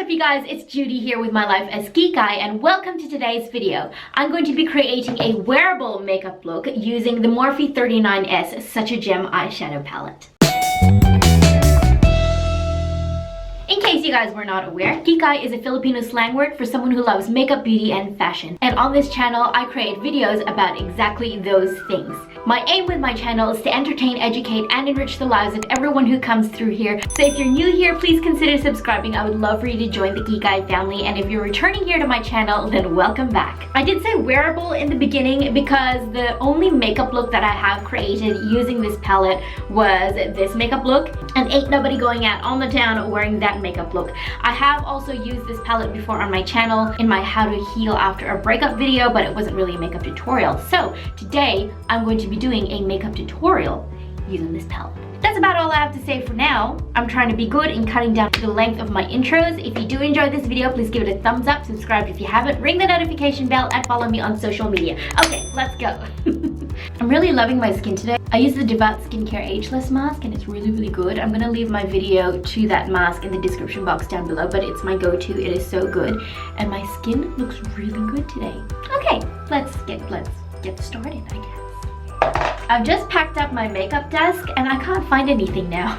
up you guys, it's Judy here with my life as Kikay and welcome to today's video. I'm going to be creating a wearable makeup look using the Morphe 39s Such a Gem eyeshadow palette. In case you guys were not aware, Kikay is a Filipino slang word for someone who loves makeup, beauty, and fashion. And on this channel, I create videos about exactly those things. My aim with my channel is to entertain, educate, and enrich the lives of everyone who comes through here. So if you're new here, please consider subscribing. I would love for you to join the Kikay family. And if you're returning here to my channel, then welcome back. I did say wearable in the beginning because the only makeup look that I have created using this palette was this makeup look. And ain't nobody going out on the town wearing that makeup look. I have also used this palette before on my channel in my how to heal after a breakup video, but it wasn't really a makeup tutorial. So today I'm going to be doing a makeup tutorial using this palette. That's about all I have to say for now. I'm trying to be good in cutting down the length of my intros. If you do enjoy this video, please give it a thumbs up, subscribe if you haven't, ring the notification bell, and follow me on social media. Okay, let's go. I'm really loving my skin today. I use the Devout Skincare Ageless Mask and it's really good. I'm gonna leave my video to that mask in the description box down below, but it's my go-to. It is so good. And my skin looks really good today. Okay, let's get started, I guess. I've just packed up my makeup desk and I can't find anything now.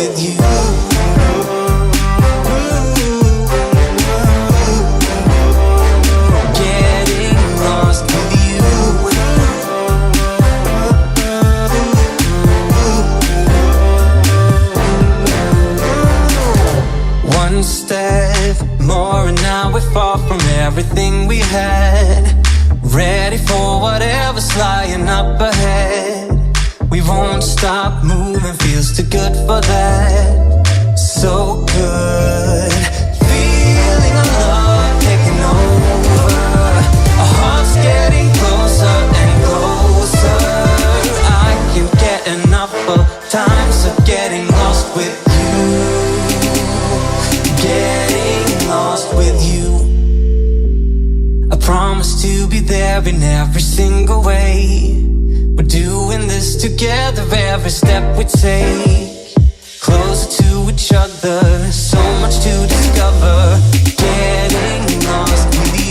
with you. One step more and now we're far from everything we had. Ready for whatever's lying up ahead. We won't stop moving, feels too good for that. So good, feeling our love taking over. Our hearts getting closer and closer. I can't get enough of times of getting lost with you. Getting lost with you. I promise to be there in every single way. We're doing this together every step we take. Closer to each other, so much to discover. Getting lost with you.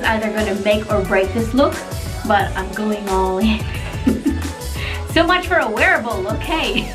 Either going to make or break this look, but I'm going all in. So much for a wearable look, hey?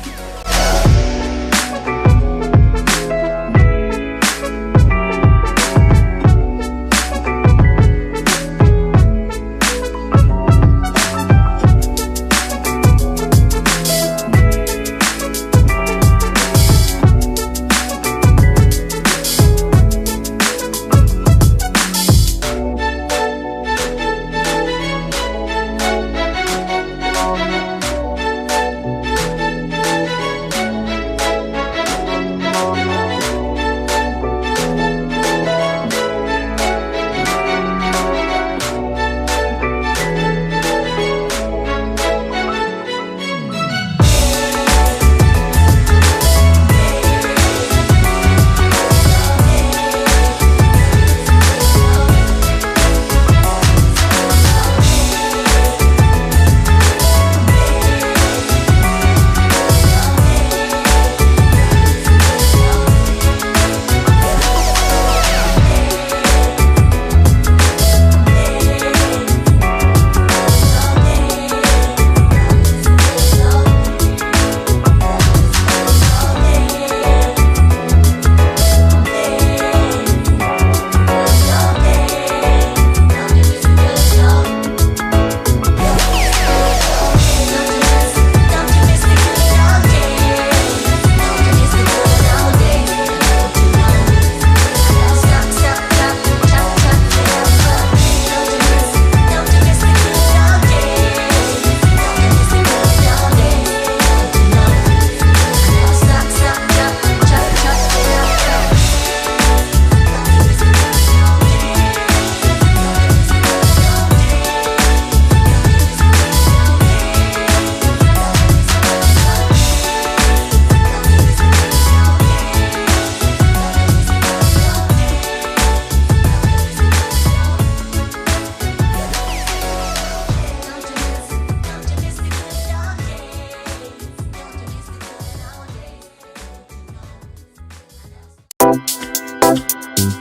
That's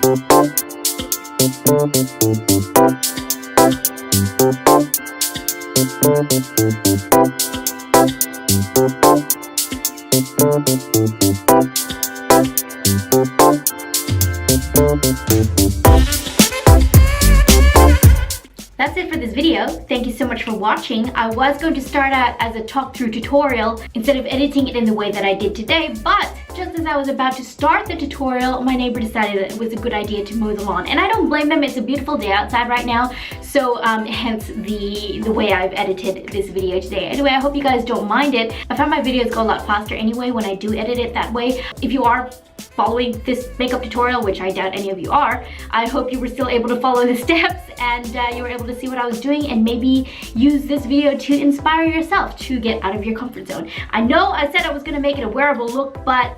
it for this video. Thank you so much for watching. I was going to start out as a talk through tutorial instead of editing it in the way that I did today, but just as I was about to start the tutorial, my neighbor decided that it was a good idea to mow the lawn. And I don't blame them, it's a beautiful day outside right now, so hence the way I've edited this video today. Anyway, I hope you guys don't mind it. I find my videos go a lot faster anyway when I do edit it that way. If you are following this makeup tutorial, which I doubt any of you are, I hope you were still able to follow the steps and you were able to see what I was doing and maybe use this video to inspire yourself to get out of your comfort zone. I know I said I was gonna make it a wearable look, but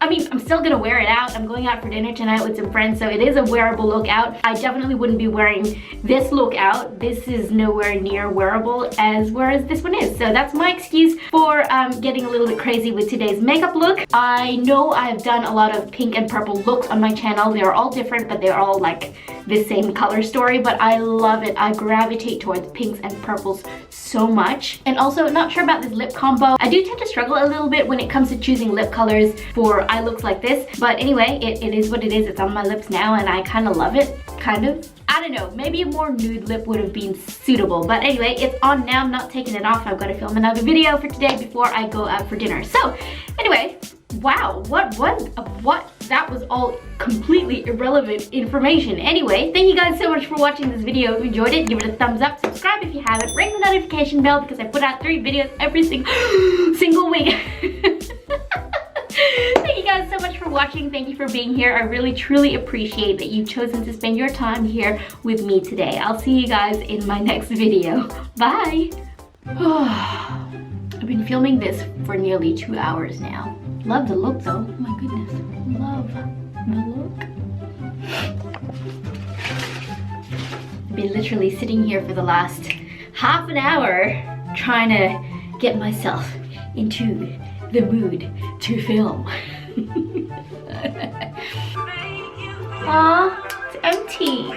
I mean, I'm still gonna wear it out. I'm going out for dinner tonight with some friends, so it is a wearable look out. I definitely wouldn't be wearing this look out. This is nowhere near wearable whereas this one is. So that's my excuse for getting a little bit crazy with today's makeup look. I know I've done a lot of pink and purple looks on my channel. They're all different, but they're all like the same color story, but I love it. I gravitate towards pinks and purples so much. And also, not sure about this lip combo. I do tend to struggle a little bit when it comes to choosing lip colors for eye looks like this, but anyway, it is what it is. It's on my lips now and I kind of love it. Kind of. I don't know, maybe a more nude lip would have been suitable, but anyway, it's on now. I'm not taking it off. I've got to film another video for today before I go out for dinner. So anyway, wow, what that was all completely irrelevant information. Anyway, thank you guys so much for watching this video. If you enjoyed it, give it a thumbs up, subscribe if you haven't, ring the notification bell because I put out 3 videos every single week. Thank you guys so much for watching. Thank you for being here. I really truly appreciate that you've chosen to spend your time here with me today. I'll see you guys in my next video. Bye. I've been filming this for nearly 2 hours now. Love the look though. Oh my goodness. Love the look. I've been literally sitting here for the last half an hour trying to get myself into the mood to film. Aw, it's empty.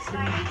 Psyche.